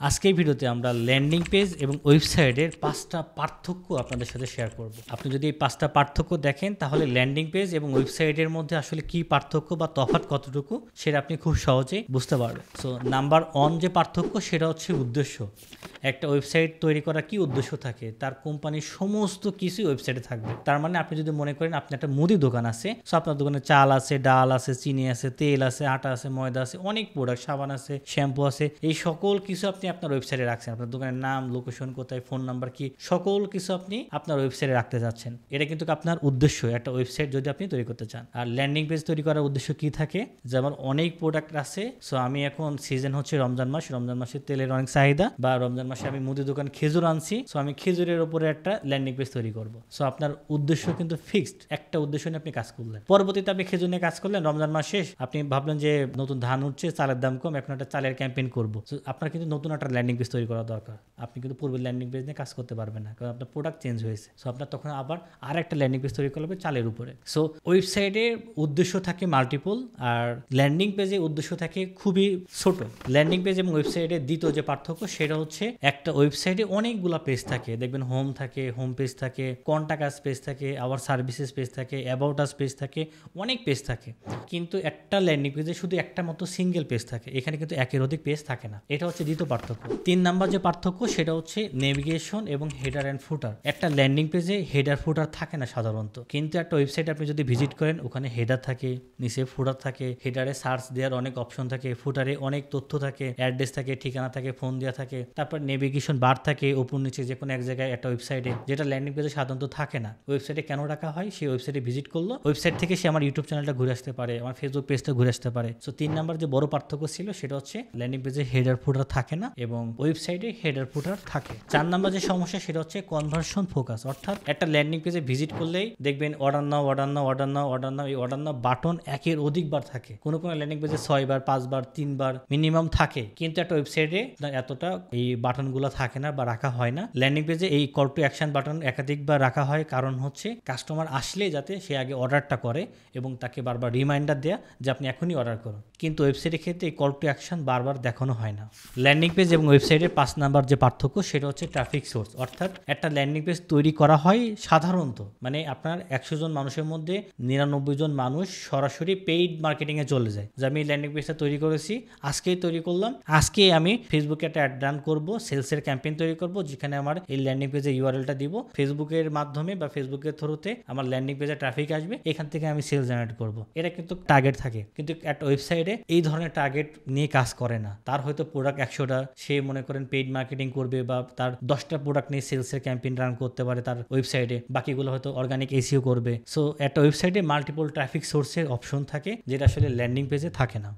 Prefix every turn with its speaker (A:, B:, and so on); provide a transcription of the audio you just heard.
A: আজকের ভিডিওতে আমরা ল্যান্ডিং পেজ এবং ওয়েবসাইটের 5টা পার্থক্য আপনাদের সাথে শেয়ার করব। আপনি যদি এই 5টা পার্থক্য দেখেন তাহলে ল্যান্ডিং পেজ এবং ওয়েবসাইটের মধ্যে আসলে কি পার্থক্য বা তফাৎ কতটুকু সেটা আপনি খুব সহজেই বুঝতে পারবেন। সো নাম্বার 1 যে পার্থক্য সেটা হচ্ছে উদ্দেশ্য। একটা ওয়েবসাইট তৈরি করা কি উদ্দেশ্য থাকে, তার কোম্পানির সমস্ত কিছুই ওয়েবসাইটে থাকবে। তার মানে আপনি যদি মনে করেন আপনি একটা মুদি দোকান আছে, সো আপনার দোকানে চাল আছে, ডাল আছে, চিনি আছে, তেল আছে, আটা আছে, ময়দা আছে, অনেক প্রোডাক্ট, সাবান আছে, শ্যাম্পু আছে, এই সকল কিছু আপনি আপনার ওয়েবসাইটে রাখছেন। আপনার দোকানের নাম, লোকেশন কোথায়, ফোন নাম্বার কি, সকল কিছু আপনি আপনার ওয়েবসাইটে রাখতে যাচ্ছেন। এটা কিন্তু আপনার উদ্দেশ্য, একটা ওয়েবসাইট যদি আপনি তৈরি করতে চান। আর ল্যান্ডিং পেজ তৈরি করার উদ্দেশ্য কি থাকে, যেমন অনেক প্রোডাক্ট আছে, সো আমি এখন সিজন হচ্ছে রমজান মাস, রমজান মাসে তেলের অনেক চাহিদা, বা রমজান মাসে আমি মুদি দোকান খেজুর আনছি, সো আমি খেজুরের উপরে একটা ল্যান্ডিং পেজ তৈরি করব। সো আপনার উদ্দেশ্য কিন্তু ফিক্সড, একটা উদ্দেশ্য নিয়ে আপনি কাজ করলেন। পরবর্তীতে আপনি খেজুর নিয়ে কাজ করলেন, রমজান মাস শেষ, আপনি ভাবলেন যে নতুন ধান উঠছে, চালের দাম কম, এখন একটা চালের ক্যাম্পেইন করবো। সো আপনার কিন্তু নতুন একটা ল্যান্ডিং পেজ তৈরি করা দরকার। আপনি কিন্তু পূর্বের ল্যান্ডিং পেজ নিয়ে কাজ করতে পারবেন না, কারণ আপনার প্রোডাক্ট চেঞ্জ হয়েছে। সো আপনার তখন আবার আর একটা ল্যান্ডিং পেজ তৈরি করতে হবে চালের উপরে। সো ওয়েবসাইটের উদ্দেশ্য থাকে মাল্টিপল, আর ল্যান্ডিং পেজে উদ্দেশ্য থাকে খুবই ছোট। ল্যান্ডিং পেজ এবং ওয়েবসাইটের দ্বিতীয় যে পার্থক্য সেটা হচ্ছে একটা ওয়েবসাইটে অনেকগুলো পেজ থাকে। দেখবেন হোম থাকে, হোম পেজ থাকে, কন্টাক্ট আস পেজ থাকে, আবার সার্ভিসেস পেজ থাকে, অ্যাবাউট আস পেজ থাকে, অনেক পেজ থাকে। কিন্তু একটা ল্যান্ডিং পেজে শুধু একটা মতো সিঙ্গেল পেজ থাকে, এখানে কিন্তু একের অধিক পেজ থাকে না। এটা হচ্ছে দ্বিতীয় পার্থক্য। 3 নাম্বার যে পার্থক্য সেটা হচ্ছে নেভিগেশন এবং হেডার অ্যান্ড ফুটার। একটা ল্যান্ডিং পেজে হেডার ফুটার থাকে না সাধারণত, কিন্তু একটা ওয়েবসাইট আপনি যদি ভিজিট করেন ওখানে হেডার থাকে, নিচে ফুটার থাকে, হেডারে সার্চ দেওয়ার অনেক অপশন থাকে, ফুটারে অনেক তথ্য থাকে, অ্যাড্রেস থাকে, ঠিকানা থাকে, ফোন দেওয়া থাকে, তারপর নেভিগেশন বার থাকে উপর নিচে যে কোনো এক জায়গায় একটা ওয়েবসাইটে, যেটা ল্যান্ডিং পেজে সাধারণত থাকে না। ওয়েবসাইটে কেন রাখা হয়, সেই ওয়েবসাইটে ভিজিট করলো, ওয়েবসাইট থেকে সে আমার ইউটিউব চ্যানেলটা ঘুরে আসতে পারে, আমার ফেসবুক পেজটা ঘুরে আসতে পারে। সো 3 নাম্বার যে বড় পার্থক্য ছিল সেটা হচ্ছে ল্যান্ডিং পেজে হেডার ফুটার থাকে না এবং ওয়েবসাইটে হেডার ফুটার থাকে। 4 নাম্বার যে সমস্যা সেটা হচ্ছে কনভার্সন ফোকাস, অর্থাৎ একটা ল্যান্ডিং পেজে ভিজিট করলেই দেখবেন অর্ডার নাও, অর্ডার নাও, অর্ডার নাও, অর্ডার নাও, এই অর্ডার নাও বাটন একের অধিকবার থাকে। কোনো ল্যান্ডিং পেজে 6 বার, 5 বার, 3 বার মিনিমাম থাকে, কিন্তু একটা ওয়েবসাইটে এতটা এই বাটনগুলো থাকে না বা রাখা হয় না। ল্যান্ডিং পেজে এই কল টু অ্যাকশন বাটন একাধিকবার রাখা হয়, কারণ হচ্ছে কাস্টমার আসলে যাতে সে আগে অর্ডারটা করে এবং তাকে বারবার রিমাইন্ডার দেয়া যে আপনি এখনই অর্ডার করুন। কিন্তু ওয়েবসাইটের ক্ষেত্রে এই কল টু অ্যাকশন বারবার দেখানো হয় না। ল্যান্ডিং পেজ এবং ওয়েবসাইটের 5 নাম্বার যে পার্থক্য সেটা হচ্ছে ট্রাফিক সোর্স, অর্থাৎ একটা ল্যান্ডিং পেজ তৈরি করা হয় সাধারণত, মানে আপনার 100 জন মানুষের মধ্যে 99 জন মানুষ সরাসরি পেইড মার্কেটিংয়ে চলে যায়। যে আমি ল্যান্ডিং পেজটা তৈরি করেছি, আজকেই তৈরি করলাম, আজকে আমি ফেসবুকে একটা অ্যাড রান করবো, সেলসের ক্যাম্পেইন তৈরি করব, যেখানে আমার এই ল্যান্ডিং পেজে ইউআরএলটা দিব, ফেসবুকের মাধ্যমে বা ফেসবুকের থ্রুতে আমার ল্যান্ডিং পেজে ট্রাফিক আসবে, এখান থেকে আমি সেলস জেনারেট করব। এটা কিন্তু টার্গেট থাকে, কিন্তু একটা ওয়েবসাইটে এই ধরনের টার্গেট নিয়ে কাজ করে না। তার হয়তো প্রোডাক্ট 100টা, সে মনে করেন পেইড মার্কেটিং করবে বা তার 10টা প্রোডাক্ট নিয়ে সেলসের ক্যাম্পেইন রান করতে পারে তার ওয়েবসাইটে, বাকিগুলো হয়তো অর্গানিক এসইও করবে। সো একটা ওয়েবসাইটে মাল্টিপল ট্রাফিক সোর্সের অপশন থাকে, যেটা আসলে ল্যান্ডিং পেজে থাকে না।